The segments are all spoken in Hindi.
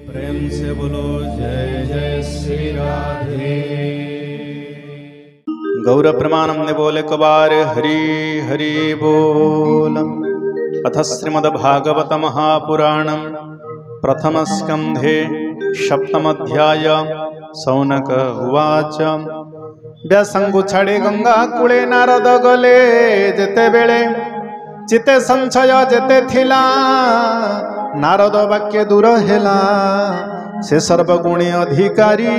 प्रेम से बोलो जय जय श्री राधे। गौर प्रमानंद बोले कबार हरि हरि बोल। अथ श्रीमद्भागवत महापुराणम प्रथम स्कंधे सप्तमध्याय। सौनक उवाच व्यासंगु छाड़ी गंगा कूले नारद गले जेते बेले चिते संशय जेते थिला नारद वाक्य दूर हेला से सर्वगुणी अधिकारी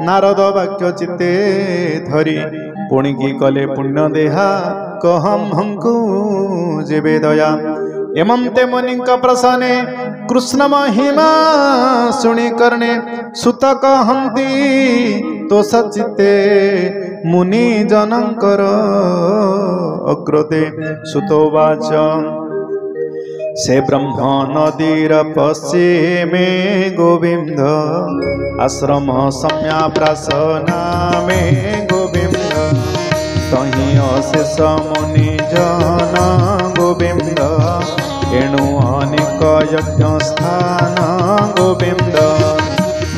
नारद वाक्य चिते धरी पुणी की कले पुण्य देहा कहम हमकु जेबे दया एमंते मुनिंक प्रसने कृष्ण महिमा सुनी करने सुत कहंती तो सचिते मुनि जनंकर अग्रते सुतोवाच से ब्रह्म नदीर पश्चिमे गोविंद आश्रम सम्याप्रासना में गोविंद तही अशेष मुनि जन गोविंद एणु अनेक यज्ञ स्थान गोविंद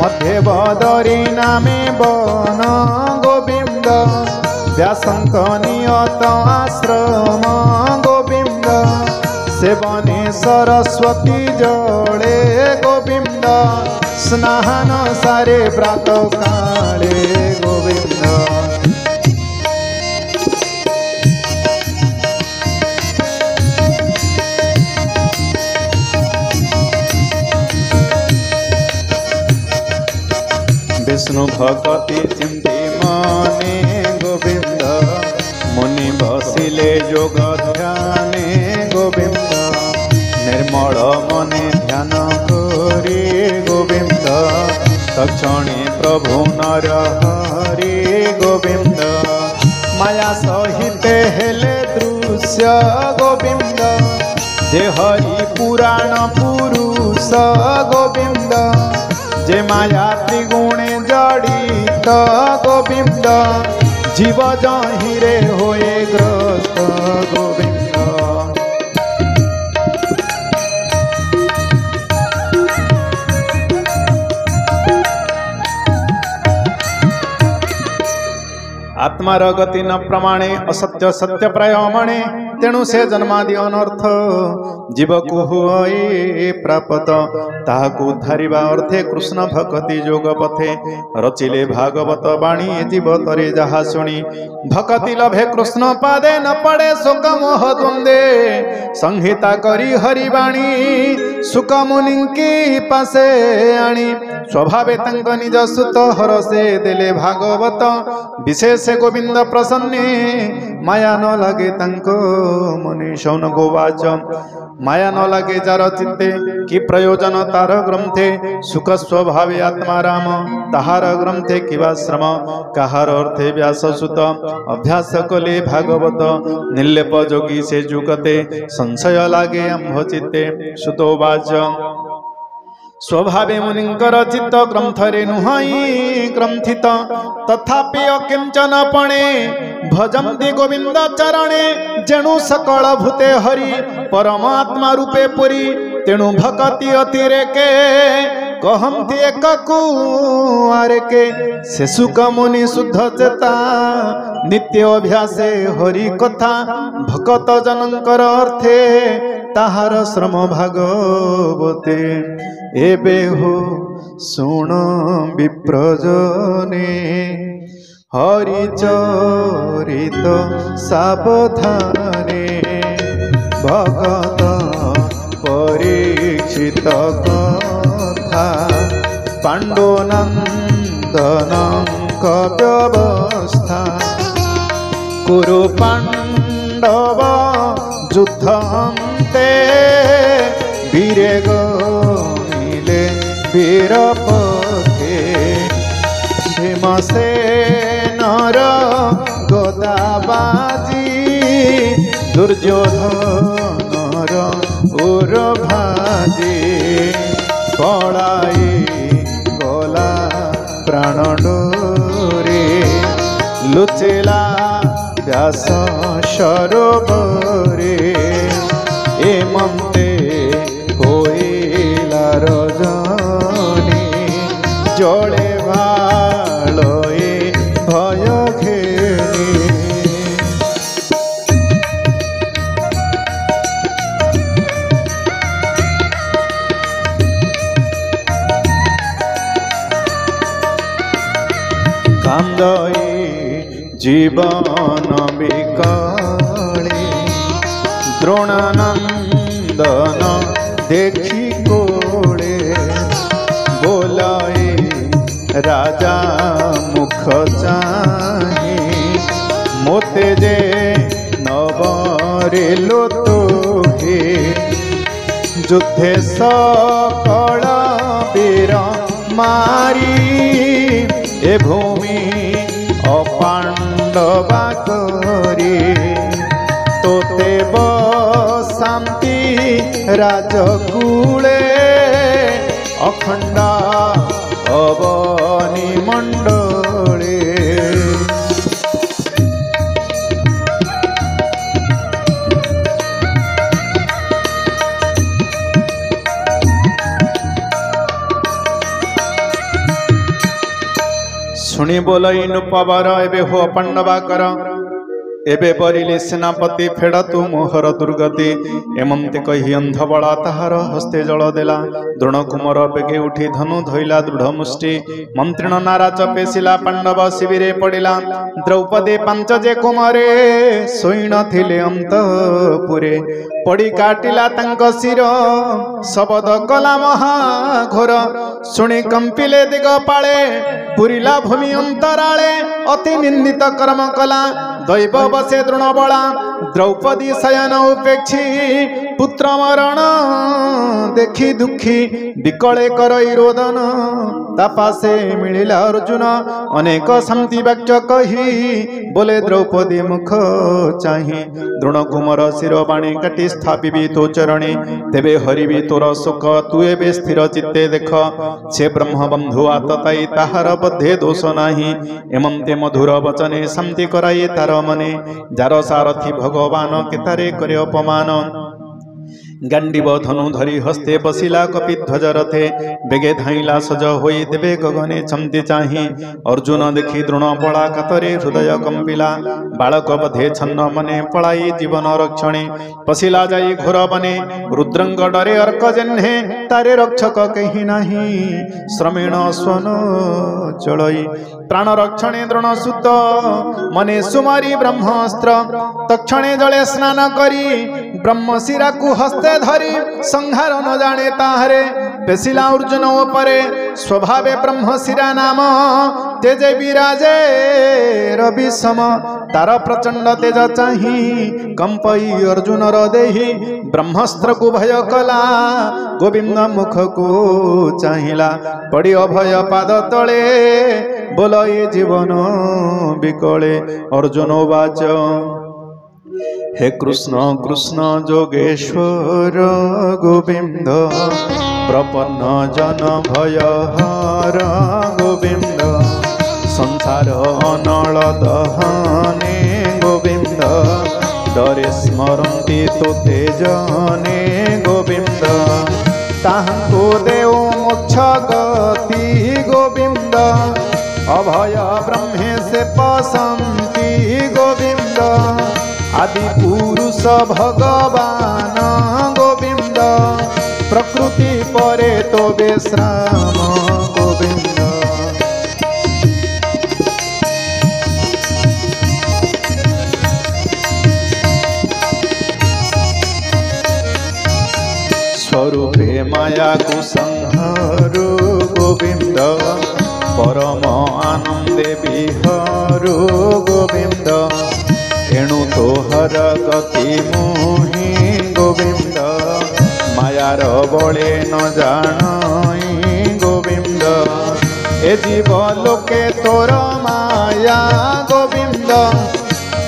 मध्य बदरी नामे वन गोविंद व्यासंक नियत आश्रम गोविंद सेवने सरस्वती जले गोविंद स्नान सारे प्रातः काले गोविंद विष्णु भक्ति चिंती माने गोविंद मुनि बसिले योग ध्याने गोविंद निर्मल मने ध्यान करी गोविंद तक्षणे प्रभु नर हरि गोविंद माया सहित हेले दृश्य गोविंद जे हरि पुराण पुरुष गोविंद जे माया त्रिगुणे जड़ित गोविंद जीव जहिरे होए ग्रस्त गोविंद आत्मार गति न प्रमाणे असत्य सत्य प्राय मणे तेणु से जन्मादि अनर्थ जीव को हुए प्राप्त ताहाकु उद्धारिबा अर्थे कृष्ण भक्ति योग पथे रचिले भागवत बाणी जीव तरे जहा शुणी भक्ति लभे कृष्ण पादे न पड़े शोक मोह द्वंदे संहिता करी हरिवाणी सुख मुनिंकी पासे आनी स्वभावे तंक निज सुत हरसे देले भागवत विशेष गोविंद प्रसन्ने माया न लगे तंक मुनि शौन गोवाच माया न लगे जार चित्ते कि प्रयोजन तार ग्रंथे सुख स्वभावे आत्मा राम ताहार ग्रंथे किवा श्रम काहार अर्थे व्यास सुत अभ्यास कले भागवत निर्लेप जोगी से जुगते संशय लागे आम्भ चित्ते सुतोवाच स्वभावे मुनिंकर चित्त ग्रंथरे नुहाई ग्रंथित तथापि अकिंचन पणे भजन्ति गोविंद चरणे जेणु सकल भूते हरि परमात्मा रूपे पुरी तेणु भक्ति अतिरेके कहन्ति एककु आरेके से सुख मुनि शुद्ध चेता नित्य अभ्यासे हरि कथा भक्त जनंकर अर्थे ताहार श्रम भागवते एबे हो सुण विप्रजने हरि चरित सावधाने भगत परीक्षित कथा पांडुनंदनक व्यवस्था कुरु पांडव युद्धन्ते वीरे गमिले वीरपथे भीमसेनर गदाबाजी दुर्योधनर उरभाजी पड़ाई गला प्राण डोरे लुचेला व्यास सरोवरे एमंते होइला रजनी दई जीवन बिकले द्रोणानंदन देखी कोले बोलाए राजा मुख चाहे मोते जे नवरे लो तो हे युद्धे सकल वीर मारी ए भूमि अपांडवा करी तोते शांति राजकूले अखंडा अवनी मंडले शुणी बोलई नुपवर एबे हो पांडवा कर एबे बरिले सेनापति फेड़ तू मोहर दुर्गति एमंते कही अंधबला ताहार हस्ते जल देला द्रोण कुमर बेगे उठी धनु धइला दृढ़ मुष्टि मंत्रिण नारा चपेसिला पांडव शिविरे पड़िला द्रौपदी पांच जे कुमारे सोई नथिले अंतपुरे पड़ी काटिला तांक शिर शबद कला महाघोर शुणी कंपिले दिगपाले पुरिला भूमि अंतराले अति निंदित कर्म कला दैव बसे द्रोणबला द्रौपदी शयन उपेक्षी पुत्र मरण देखी दुखी विकले करई रोदन तापासे मिलिला अर्जुन अनेक शांति वाक्य कही बोले द्रौपदी मुख चाही द्रोण कुमार शिर बाणी काटी स्थापिबी तो चरणी तेबे हरिबी तोर शोक तु एबे स्थिर चित्ते देख से ब्रह्म बंधु आतताई ताहार बद्धे दोष नाही एमंते मधुर वचने शांति कराए तार मने जार सारथी भगवान केतारे करे अपमान गांडीव धनु धरी हस्ते बसिला कपिध्वज रथे बेगे धाइला सज होई देवे गगने चमती चाही अर्जुन देखी द्रोण बला कातरे हृदय कंपिला बालक बधे छन्न मने पलाई जीवन रक्षणे पसिला जाई घोर बने रुद्रंग डरे अर्क जेन्हे तारे रक्षक कहीं नाही श्रमेण स्वन चलई प्राण रक्षणे द्रोण सुत मने सुमारी ब्रह्मास्त्र तक्षणे जले स्नान करी ब्रह्मशिरा को हस्ते धरी संहार न जाने ताहरे पेसिला अर्जुन उपरे स्वभावे ब्रह्मशिरा नाम तेजे विराजे रवि सम तार प्रचंड तेज चाही कंपई अर्जुन देही ब्रह्मास्त्र को भय कला गोविंद मुख को चाहिला पड़ी अभय पाद तले बोलई जीवन बिकले अर्जुन वाच हे कृष्ण कृष्ण जोगेश्वर गोविंद प्रपन्न जन भयहार गोविंद संसार अनल दहने गोविंद डरे स्मरन्ति तोते जने गोविंद ताहांको देव मोक्ष गति गोविंद अभय ब्रह्मे से पसंति गोविंद आदि पुरुष भगवान गोविंद प्रकृति परे तो विश्राम गोविंद स्वरूपे माया को संहारो गोविंद परम आनंदे विहारो गोविंद एणु तोहर गति मोहि गोविंद मायार बले न जाणई गोविंद ए जीव लोके तोर माया गोविंद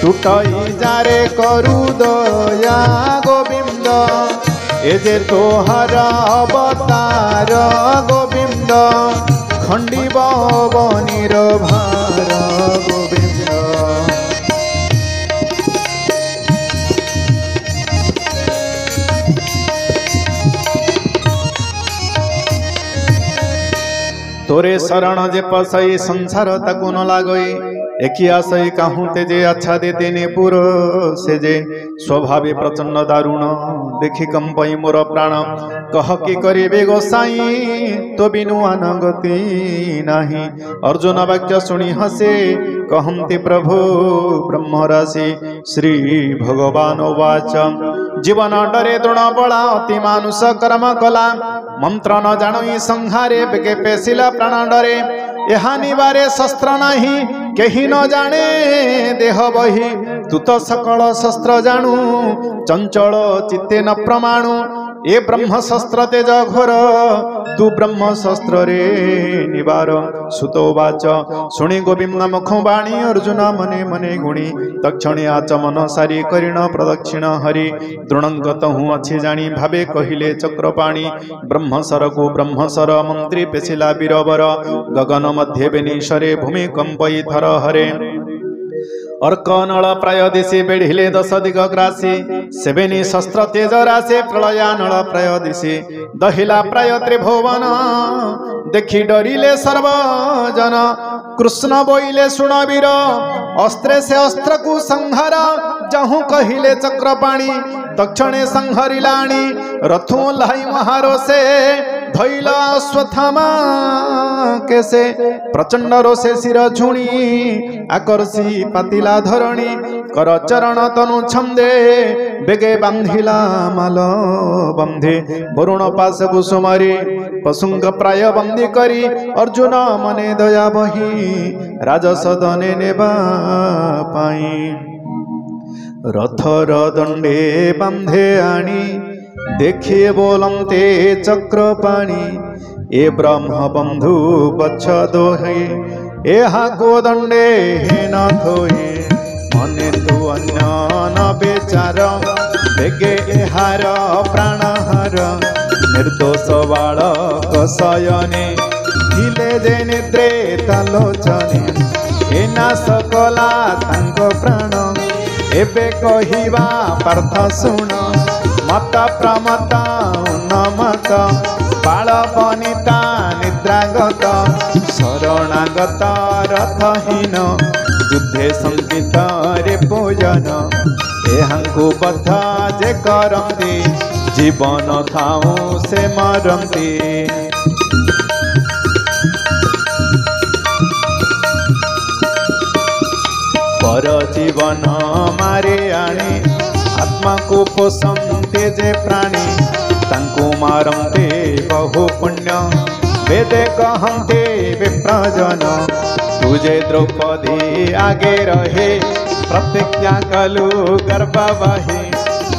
टूटई जारे करु दया गोविंद ए जे तोहर अवतार गोविंद खंडिब बनिर भार गोविंद तोरे शरण जे पसई संसार ताकु न लागई एकिया सही कहूँ तेजे अच्छा देते ने पुर से जे स्वभावे प्रचंड दारुण देखि कंपई मोर प्राण कह कि करिबे गोसाई तो बिनु अनगति नाही। अर्जुन वाक्य शुणी हसे कहन्ति प्रभु ब्रह्मराशि श्री भगवान वाच जीवन डरे द्रोण बला अति मानुष कर्म कला मंत्र न जाणई संहारे बेगे पेसिला प्राण डरे यहाँ निवारे शस्त्र नहीं केही न जाने देह बही तू तो सकल शस्त्र जानू चंचल चित्ते न प्रमाणु ए ब्रह्म शस्त्र तेज घोर तू ब्रह्म शस्त्र रे निवार सुतो वाच शुणी गोविंद मुख वाणी अर्जुन मने मने गुणी तक्षणे आचमन सारी करिण प्रदक्षिण हरि द्रोणंगत हूँ अच्छी जानी भावे कहिले चक्रपाणी ब्रह्मसर को ब्रह्मसर मंत्री पेशिला बीरबर गगन मध्य बेनीशरे भूमि कंपई थर हरे अर्क नल प्राय दिशि बेढ़िले दश दिग्रासी सेवेनी शस्त्र तेज राशे प्रलया नल प्राय दिशि दहिला प्राय त्रिभुवन देखि डरिले सर्वजन कृष्ण बोइले सुणवीर अस्त्रे से अस्त्र को संहार जहु कहिले चक्रपाणी दक्षिणे संहरिलाणी रथों लाई महारोसे धैला अश्वत्थामा केसे प्रचंड रोसे शिर झुणी आकर्षी पातिला धरणी कर चरण तनु छंदे बेगे बांधिला माल बंधे वरुण पास कुसुमरी पशुंग प्राय बंदी करी अर्जुन मने दया बही राजसदने नेबा पाई रथर दंडे बांधे आनी देखिए बोलते चक्रपाणी ए ब्रह्म बंधु बच्छ दोहे एहा को दंडे न थोए मने तू अन्य न बेचार बेगे एहार प्राणहार निर्दोष बालक शयने धिले जे निद्रे तालोचने एना सकला तांको प्राण एबे कहिबा पार्थ शुण मत प्रमत उन्नमत बाल बनिता निद्रागत शरणागत रथहीन युद्धे संकित रे पूजन एहांकु बद्ध जे करंती जीवन थाऊ से मरंती पर जीवन मारे आनी आत्मा को पोषंते जे प्राणी तांको मारंते बहु पुण्य वेदे कहंते विप्रजन तुझे द्रौपदी आगे रहे प्रतिज्ञा कलु गर्भवही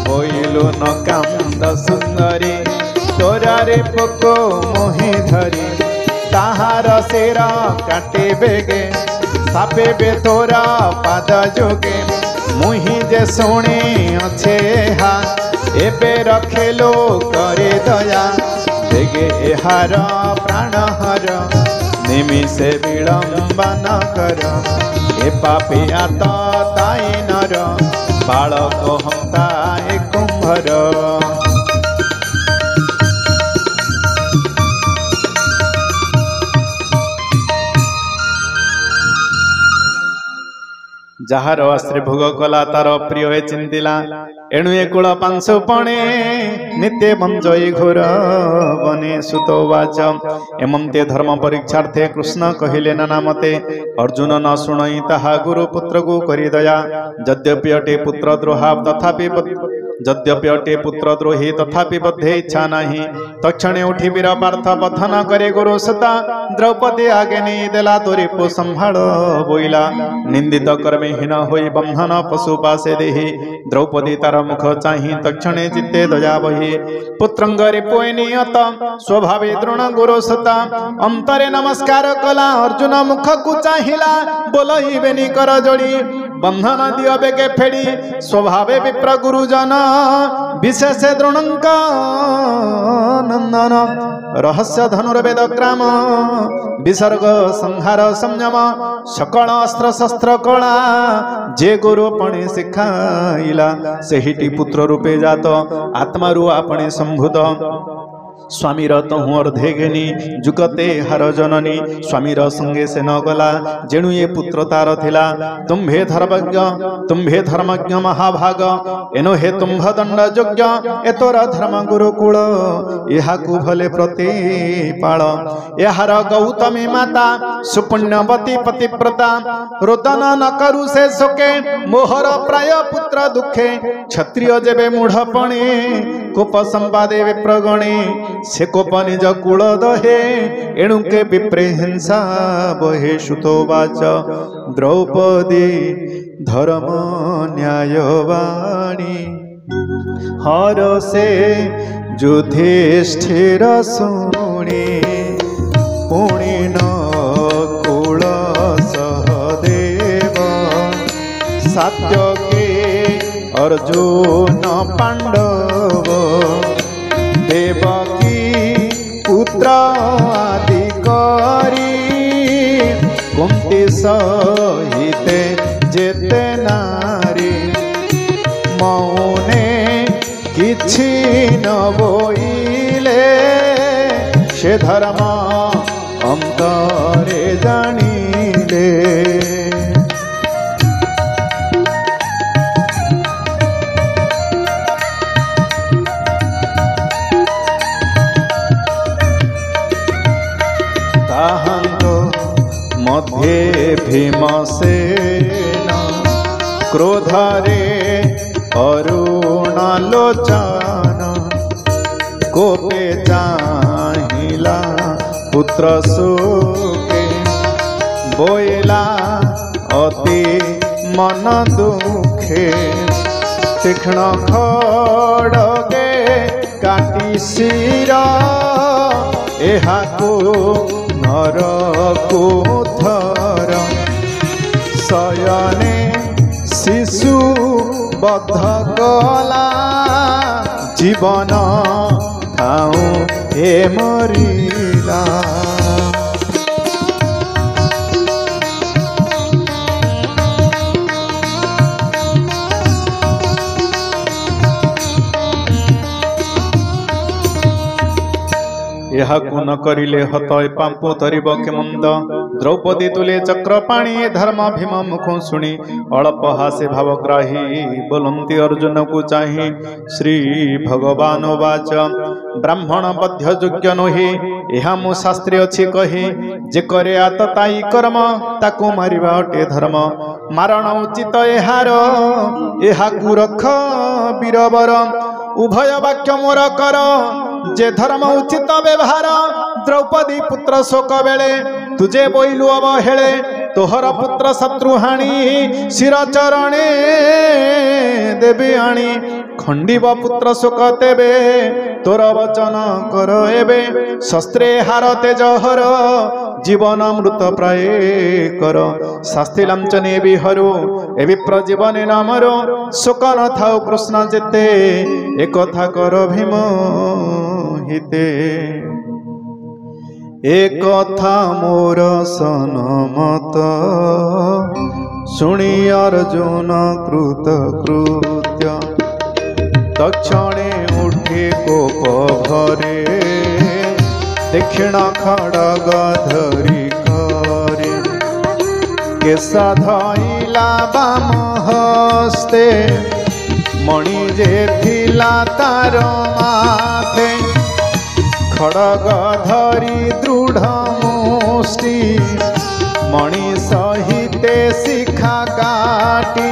बोइलु न कांद सुंदरी तोरा रे पोको मोहि धरी ताहार शेर काटे बेगे सापे बे तोरा पाद जोगे मुही जे सोने अच्छे हा एबे रखेलो करे दया देगे एहार प्राणहर निमिषे विलंब न कर ए पापी आत ताई नर बालक हंता ए कुंभर जार स्त्री भोग कला तार प्रिय चिंतिला एणु ए कूल पांशुपणे नित्य बंजई घोर बने सुतो वाच एमंते धर्म परीक्षार्थे कृष्ण कहिले नाना मते अर्जुन न शुणई ताहा गुरु पुत्र को करी दया यद्यपि अटे पुत्र द्रोहा तथापि यद्यपि अटे पुत्र द्रोही तथापि बद्धे इच्छा नहीं तक्षणे उठी वीर पार्थ बधन करे गुरु सता द्रौपदी आगे नहीं देला तोरी पो संभाल बोइला निंदित कर्मे हीन होई बंधन पशु पासे देही द्रौपदी तार मुख चाही तक्षणे चित्ते दया बही पुत्रंगरे पोए नियत स्वभावे द्रोण गुरु सता अंतरे नमस्कार कला अर्जुन मुख को चाहिला बोलई बेनी कर जोड़ी बंधन दियो बेगे फेड़ी स्वभावे विप्र गुरुजन विशेष द्रोणंक नंदन रहस्य धनुर्वेद ग्राम विसर्ग संहार संयम सकल अस्त्र शस्त्र कला जे गुरु अपने शिखाइला सेहिटी पुत्र रूपे जात आत्मारु आपणे संभूत स्वामीर तहु अर्धेघेनी जुकते हार जननी स्वामीर संगे से न गला जेणु ये पुत्र तार थिला। तुम्भे धर्मज्ञ महाभाग एनो हे तुम्भ दंड योग्य ए तोरा धर्म गुरुकुल एहाकु भले प्रतिपाल। एहार गौतमी माता सुपुण्यवती पतिव्रता रोदन न करु से शोके मोहर प्राय पुत्र दुखे क्षत्रिय जेबे मूढ़पणे कोप संपादे विप्रगणे से कोप निज कुल दहे एणुके विप्रे हिंसा बहे सुतोवाच द्रौपदी धर्म न्यायवाणी हर से युधिष्ठिर शुणी पुणी न कुल सहदेव सात्यकी अर्जुन पांडव देवकी पुत्र आदि करी कुंती सहिते जेते नारी मौने किछि न बोइले से धर्म अंतरे जानिले। मध्ये भीमसेन क्रोधरे अरुणालोचन कोपे चाहिला पुत्र शोके बोइला अति मन दुखे तीक्ष्ण खड़गे काटी शिर एहाकु नरकु थर शयने शिशु बद्ध कला जीवन थाऊ ए मरिला। यहाकु न करिले हतय पांपु तरिब के मंद द्रौपदी तुले चक्र पाणी धर्म भीम मुखो सुनी अल्प हासे भावग्राही बोलंती अर्जुन को चाही। श्री भगवान वाच ब्राह्मण बध्य योग्य नोहि एहा मु शास्त्री अछि कही जे करे आतताई कर्म ताकू मारिबा अटे धर्म मारण उचित एहार एहाकु रख वीरवर उभय वाक्य मोर कर जे धर्म उचित व्यवहार द्रौपदी पुत्र शोक बेले तुझे बोइलु अवहेले तोहर पुत्र शत्रुहाणी शिर चरणे देवी आणी खंडिब पुत्र शोक तेबे तोर वचन कर एबे शस्त्रे हार तेज हर जीवन मृत प्राय कर शास्ति लांचने बिहरु ए विप्र जीवने नामरो शोक न थाउ कृष्ण जेते एक कथा कर भीम हिते एक कथा मोर सनमत शुणी अर्जुन कृत कृत्य तक्षणे उठे कोप भरे दक्षिण खड़ग धरी करे केसा धइला बाम हस्ते मणि जे थिला तार माथे खड़ग धरी दृढ़ मुष्टि मणि सहिते शिखा काटी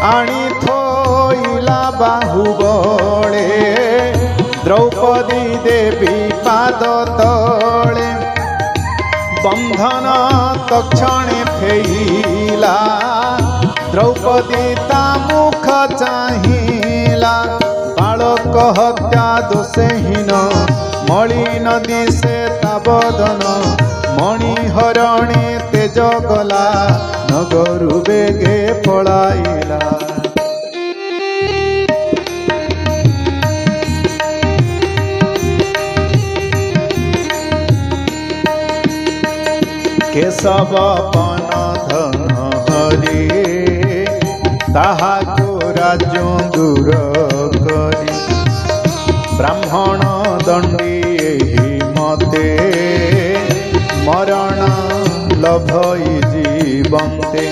आनी थोइला बाहुबले द्रौपदी देवी पाद तले बंधन तक्षणे फेइला द्रौपदी ता मुख चाहिला बालक हत्या दोषहीन मणि नदी से ताबदन मणि हरणे तेज गला नगरु बेगे पलाइला। केशव पन धन हरि ताहाकु राज्य दूर करी ब्राह्मण दंडी मते मरण लभई जीवंते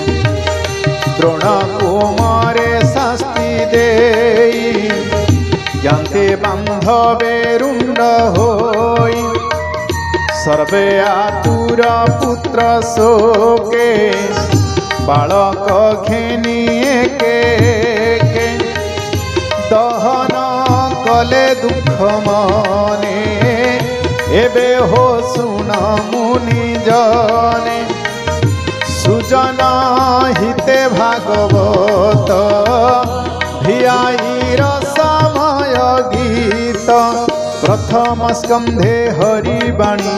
द्रोण कुमारे शास्ति देई जानते बांधवे रुंड होई सर्वे आतुर पुत्र शोके बालक घेनिए के दहन कले दुख मने एबे हो सुन मुनि जने सुजन हिते भागवत भियाईर समय गीत प्रथम स्कंधे हरिवाणी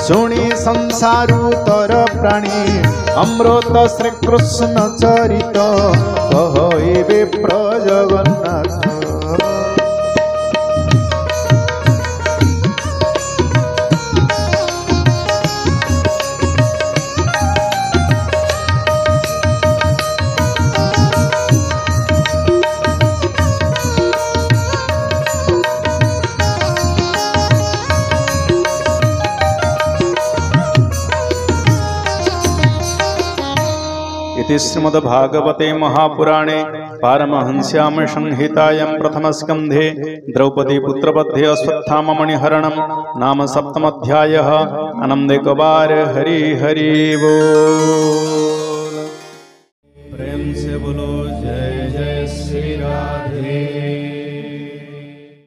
शुणी संसारु तर प्राणी अमृत श्री कृष्ण चरित कहइबे प्रजगन्नाथ। श्रीमद्भागवते महापुराणे पारमहंस्याम संहितायां प्रथमस्कन्धे द्रौपदी पुत्रवधे अश्वत्थामा मणिहरणं नाम सप्तमोऽध्यायः। आनंदेकबार हरि हरि बोल। प्रेम से बोलो जय जय श्री राधे।